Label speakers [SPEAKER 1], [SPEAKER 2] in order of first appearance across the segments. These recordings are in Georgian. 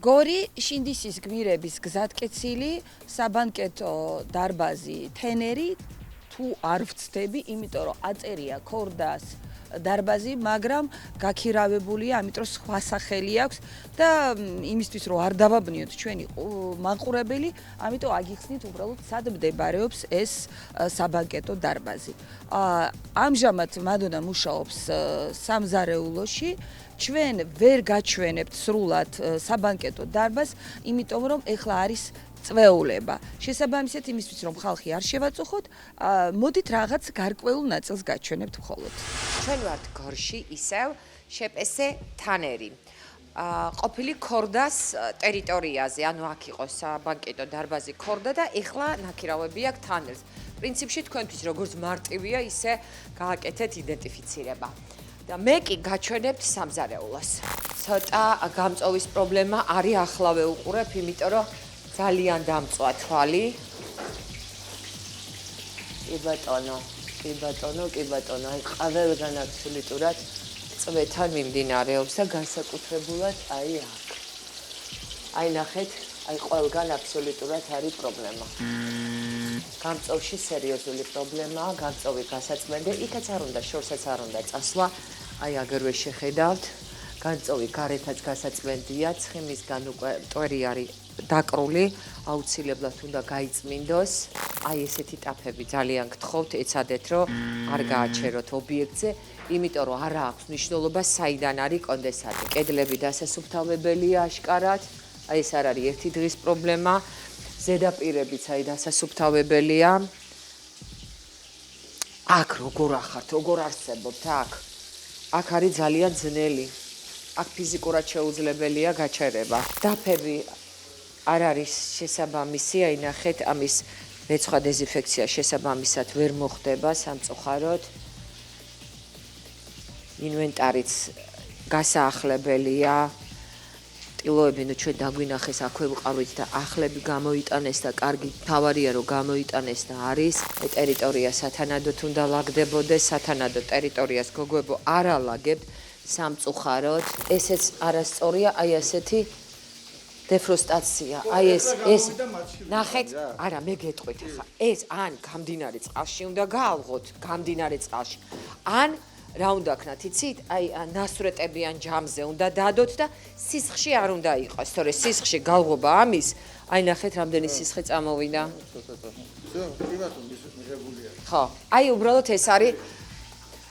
[SPEAKER 1] გორი შინდისის გმირების გზატკეცილი, საბანკეტო დარბაზი თენერი თუ არ ვცდები, იმიტომ რომ აწერია ქორდას დარბაზი, მაგრამ გაქირავებულია, ამიტომ სხვა სახელი აქვს და იმისთვის რომ არ დავაბნიოთ ჩვენი მაყურებელი, ამიტომ აგიხსნით უბრალოდ სად მდებარეობს ეს საბანკეტო დარბაზი. ამჟამად მადონა მუშაობს სამზარეულოში. ჩვენ ვერ გაჩვენებთ სრულად საბანკეტო დარბაზს, იმიტომ რომ ეხლა არის წვეულება. შესაბამისად იმისთვის რომ ხალხი არ შევაწუხოთ, მოდით რაღაც გარკვეულ ნაწილს გაჩვენებთ მხოლოდ.
[SPEAKER 2] ჩვენ ვართ გორში ისევ შეპესე თანერი. ყოფილი ქორდას ტერიტორიაზე, ანუ აქ იყო საბანკეტო დარბაზი ქორდა და ეხლა ნაქირავები აქვს თანერს. პრინციპში თქვენთვის როგორც მარტივია, ისე გააკეთეთ იდენტიფიცირება. და მე კი გაჩვენებთ სამზარეულოს. ცოტა გამწოვის პრობლემა არის, ახლავე უყურებ, იმიტომ რომ ძალიან დამწვა თვალი. კი ბატონო, აი ყველგან აბსოლუტურად წვეთან მიმდინარეობს და განსაკუთრებულად აი აქ. აი ნახეთ, აი ყველგან აბსოლუტურად არის პრობლემა. გამწოვში სერიოზული პრობლემაა, გამწოვი გასაწმენდე, იქაც არ უნდა, შორსაც არ უნდა წასვლა. აი აგერვე შეხედავთ, გამწოვი გარეთაც გასაწმენდია, ცხიმისგან უკვე მტვერი არის დაკრული, აუცილებლად უნდა გაიწმინდოს. აი ესეთი ტაფები ძალიან გთხოვთ, ეცადეთ რომ არ გააჩეროთ ობიექტზე, იმიტომ რომ არა აქვს მნიშვნელობა საიდან არის კონდენსატი. კედლები დასასუფთავებელია აშკარად, აი ეს არ არის ერთი დღის პრობლემა. ზედაპირებიც აი დასასუფთავებელია. აქ როგორ ახართ, როგორ არსებობთ აქ? აქ არის ძალიან ძნელი. აქ ფიზიკურად შეუძლებელია გაჩერება. დაფები არ არის შესაბამისი, აი ნახეთ, ამის მეცხრა დეზინფექცია შესაბამისად ვერ მოხდება სამწუხაროდ. ინვენტარიც გასაახლებელია. ტილოები ნუ ჩვენ დაგვინახეს, აქვე ვყავით და ახლები გამოიტანეს და კარგი თავარია რომ გამოიტანეს და არის. ტერიტორია სათანადოდ უნდა ლაგდებოდეს, სათანადო ტერიტორიას გოგოებო არ ალაგებთ სამწუხაროდ. ესეც არასწორია, აი ასეთი დეფროსტაცია. აი ეს ნახეთ, არა მე გეტყვით ახლა. ეს ან გამდინარე წყალში უნდა გაალღოთ, გამდინარე წყალში. ან რა უნდა ქნათ, იცით? აი ნასვრეტებიან ჯამზე უნდა დადოთ და სისხლში არ უნდა იყოს, თორე სისხლში გალღობა ამის, აი ნახეთ რამდენი სისხლი წამოვიდა. ხო, აი უბრალოდ ეს არის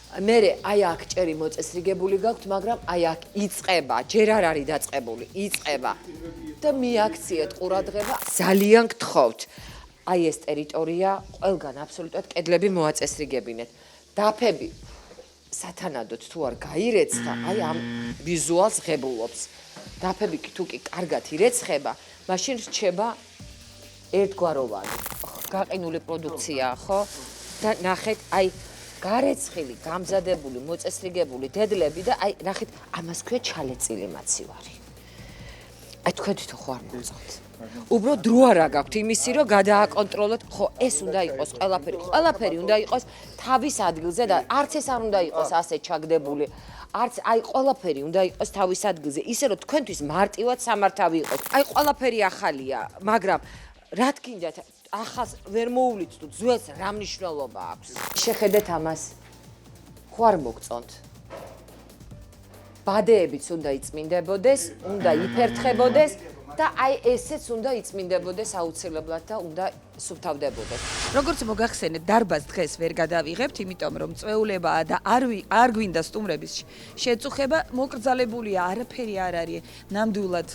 [SPEAKER 2] მერე აი აქ ჭერი მოწესრიგებული გაქვთ, მაგრამ აი აქ იწყება, ჯერ არ არის დაწყებული, იწყება და მიაქციეთ ყურადღება. ძალიან გთხოვთ. აი ეს ტერიტორია ყველგან აბსოლუტურად კედლები მოაწესრიგებინეთ. დაფები სათანადოდ თუ არ გაირეცხა, აი ამ ვიზუალს ღებულობს. დაფები თუ კი კარგად ირეცხება, მაშინ რჩება ერთგვაროვანი, გაყინული პროდუქცია, ხო? და ნახეთ, აი გარეცხილი, გამზადებული, მოწესრიგებული დედლები და აი ნახეთ, ამას ქვია ჩალეწილი მაცივარი. აი თქვენ თვითონ ხო არ მოწონთ? უბრალოდ დრო არა გაქვთ იმისი, რომ გადააკონტროლოთ, ხო, ეს უნდა იყოს ყველაფერი უნდა იყოს თავის ადგილზე და არც ეს არ უნდა იყოს ასე ჩაგდებული. არც აი ყველაფერი უნდა იყოს თავის ადგილზე, ისე რომ თქვენთვის მარტივად სამართავი იყოს. აი ყველაფერი ახალია, მაგრამ რა თქინდათ, ახალს ვერ მოუვლით თუ ძველს რა მნიშვნელობა აქვს? შეხედეთ ამას. ხო არ მოგწონთ? ბადეებიც უნდა იწმინდებოდეს, უნდა იფერთხებოდეს და აი ესეც უნდა იწმინდებოდეს აუცილებლად და უნდა სუფთავდებოდეს.
[SPEAKER 1] როგორც მოგახსენეთ, დარბაზს დღეს ვერ გადავიღებთ, იმიტომ რომ წვეულებაა და არ გვინდა სტუმრების შეწუხება, მოკრძალებულია, არაფერი არ არის, ნამდვილად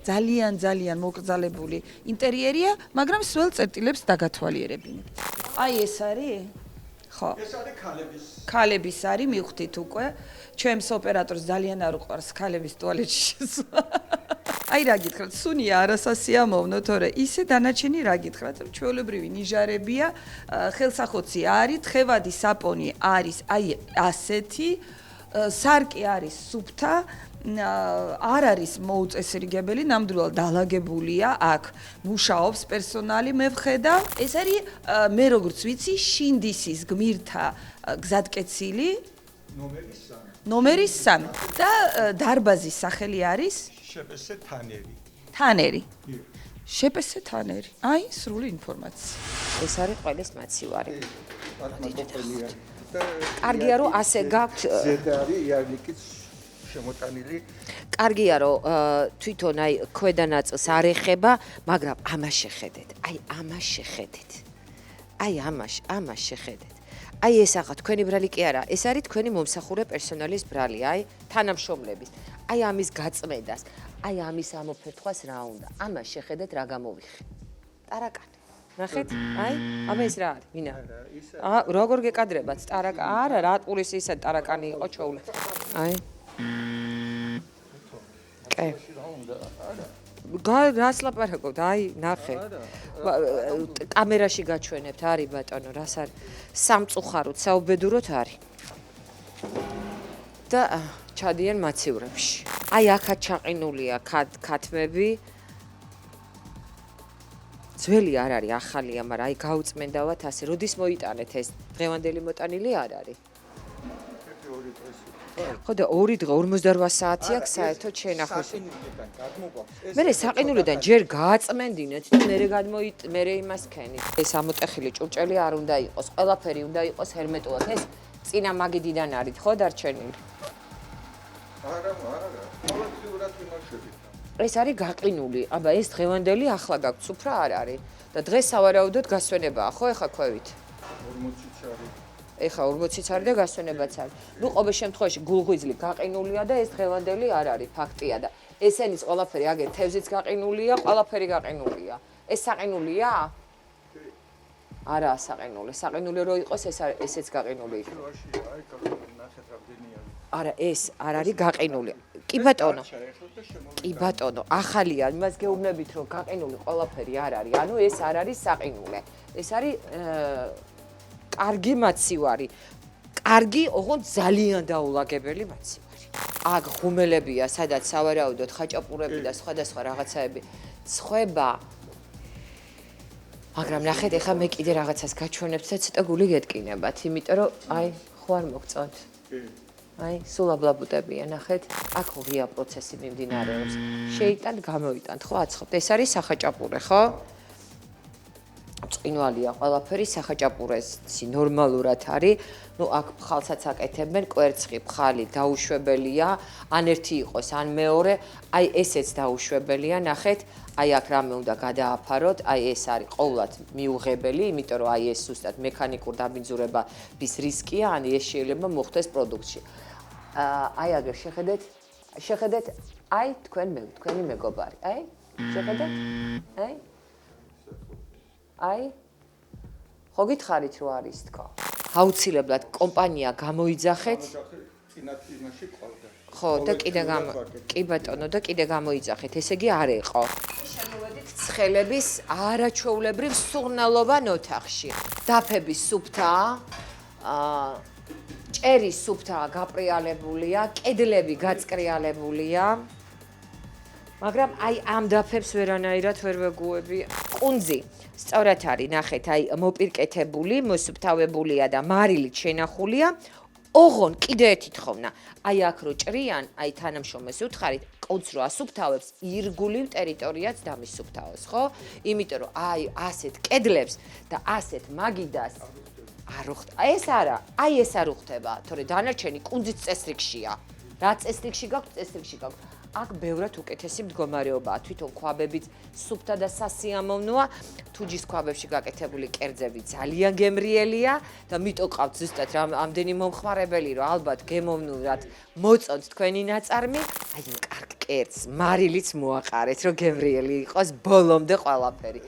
[SPEAKER 1] ძალიან მოკრძალებული ინტერიერია, მაგრამ სულ წერტილებს დაგათვალიერებინებთ. აი ეს არის? ხო.
[SPEAKER 3] ეს არის ქალების.
[SPEAKER 1] ქალების არის, მივხვდით უკვე. ჩვენს ოპერატორს ძალიან არ უყვარს ქალების ტუალეტში შესვლა. აი რა გითხრათ, სუნია არასასიამოვნო, თორე ისე დანარჩენი რა გითხრათ, ჩვეულებრივი ნიჟარებია, ხელსახოცი არის, თხევადი საპონი არის, აი ასეთი, სარკი არის სუფთა, არ არის მოუწესრიგებელი, ნამდვილად დალაგებულია, აქ მუშაობს პერსონალი, მე ვხედავ. ეს არის მე როგორც ვიცი, შინდისის გმირთა გზატკეცილი
[SPEAKER 3] ნომერი 3.
[SPEAKER 1] ნომერი 3 და დარბაზის სახელი არის
[SPEAKER 3] შეპესე თანერი.
[SPEAKER 1] თანერი. შპს თანერი. აი, სრული ინფორმაცია.
[SPEAKER 2] ეს არის ყველის მაცივარი.
[SPEAKER 3] აქ მაგოფელია და
[SPEAKER 2] კარგია რომ ასე გაქვთ
[SPEAKER 3] ზედა არის იარნიკის შემოტანილი.
[SPEAKER 2] კარგია რომ თვითონ აი ქვედა ნაწილს არ ეხება, მაგრამ ამას შეხედეთ. აი ამას შეხედეთ. აი ამას შეხედეთ. აი ეს ახლა თქვენი ბრალი კი არა, ეს არის თქვენი მომსახურე პერსონალის ბრალი, აი თანამშრომლების. აი ამის გაწმედას, აი ამის ამოფერთვას რა უნდა. ამას შეხედეთ რა გამოვიხი. ტარაკანი. ნახეთ? აი, აბა ეს რა არის? მინა. როგორ გეკადრებათ ტარაკა? არა, რატურის ისა ტარაკანი იყო ჩოული. აი. კე. რას ლაპარაკობთ? აი, ნახე. კამერაში გაჩვენებთ, არის ბატონო, რას არის? სამწუხაროდ, საუბედუროთ არის. და ჩადიან მაცივრებში. აი, აქაც ჩაყინულია ქათმები. ძველი არ არის, ახალია, მაგრამ აი გაუწმენდავთ ასე. როდის მოიტანეთ ეს? დღევანდელი მოტანილი არ არის. ხო და 2 დღე 48 საათია საერთოდ შენახოს. მე საყინულიდან ჯერ გააწმენდინეთ და მე იმას ქენი. ეს ამოტეხილი ჭურჭელი არ უნდა იყოს. ყველაფერი უნდა იყოს ჰერმეტულად. ეს წინა მაგიდიდან არის ხო დარჩენილი?
[SPEAKER 3] არა. ყოველწლიურად იმარშებით.
[SPEAKER 2] ეს არის გაყინული. აბა ეს დღევანდელი ახლა გაქვს, უფრა არ არის. და დღეს სავარაუდოდ გასვენებაა, ხო ეხა ქვევით?
[SPEAKER 3] 40-იც არის.
[SPEAKER 2] ეხა 40-იც არის და გასვენებაც არის. ნუ ყოველ შემთხვევაში გულღვიძლი გაყინულია და ეს დღევანდელი არ არის, ფაქტია და ესენის ყველაფერი აგერ თევზიც გაყინულია, ყველაფერი გაყინულია. ეს საყინულია? არაა საყინული. საყინული რო იყოს ესეც გაყინული იქნება.
[SPEAKER 3] აი, ნახეთ რამდენი არის.
[SPEAKER 2] არა, ეს არ არის გაყინული. კი ბატონო. კი ბატონო, ახალია, იმას გეუბნებით რომ გაყინული ყველაფერი არ არის. ანუ ეს არ არის საყინულე. ეს არის კარგი მაცივარი. კარგი, ოღონდ ძალიან დაულაგებელი მაცივარი. აქ ღუმელებია, სადაც სავარაუდოდ ხაჭაპურები და სხვადასხვა რაღაცაები ცხება. მაგრამ ნახეთ, ეხლა მე კიდე რაღაცას გაჩვენებთ და ცოტა გული გეტკინებათ, იმიტომ რომ აი, ხო არ მოგწონთ. აი, სულ აბლაბუტებია, ნახეთ. აქ ღია პროცესი მიმდინარეობს. შეიტანთ, გამოიტანთ, ხო, აცხობთ. ეს არის სახაჭაპურე, ხო? წინვალია ყველაფერი სახაჭაპურესი ნორმალურად არის. ნუ აქ ფხალსაც აკეთებენ, კვერცხი, ფხალი დაუშვებელია, ან ერთი იყოს, ან მეორე. აი ესეც დაუშვებელია, ნახეთ. აი აქ რამე უნდა გადააფაროთ, აი ეს არის ყოვლად მიუღებელი, იმიტომ რომ აი ეს ზუსტად მექანიკურ დაბინძურების რისკია, ან ეს შეიძლება მოხდეს პროდუქტში. აი აგერ შეხედეთ, აი თქვენი მეგობარი, აი შეხედეთ, აი ხო გითხარით რომ არის თქო. აუცილებლად კომპანია გამოიძახეთ.
[SPEAKER 3] წინათლიმაში ყავდა.
[SPEAKER 2] ხო და კი ბატონო და კიდე გამოიძახეთ. ესე იგი არ იყო. შემოვედით ცხელების არაჩვეულებრივ სურნელოვან ოთახში. დაფების სუფთაა, ჭერის სუფთაა გაპრიალებულია, კედლები გაწკრიალებულია. მაგრამ აი ამ დაფებს ვერანაირად ვერ ვეგუები. კუნძი სწორად არის, ნახეთ, აი მოპირკეთებული, მოსუფთავებულია და მარილით შენახულია. ოღონ კიდე ერთი თხოვნა. აი აქ რო ჭრიან, აი თანამშრომლებს უთხარით, კუნძს რო ასუფთავებს, ირგულივ ტერიტორიაც დამისუფთავოს, ხო? იმიტომ რომ აი ასეთ კედლებს და ასეთ მაგიდას არ უხდება. ეს არა, აი ეს არ უხდება, თორე დანარჩენი კუნძის წესრიგშია. რა წესრიგში გაქვთ, წესრიგში გაქვთ. აქ ბევრად უკეთესი მდგომარეობაა, თვითონ ქვაბებიც სუფთა და სასიამოვნოა, თუჯის ქვაბებში გაკეთებული კერძები ძალიან გემრიელია და მიტო ყავთ ზუსტად რამდენი მომხმარებელი, რომ ალბათ გემოვნულად მოწონთ თქვენი ნაწარმი, აი იმ კარგ კერძს მარილიც მოაყარეთ, რომ გემრიელი იყოს ბოლომდე ყველაფერი.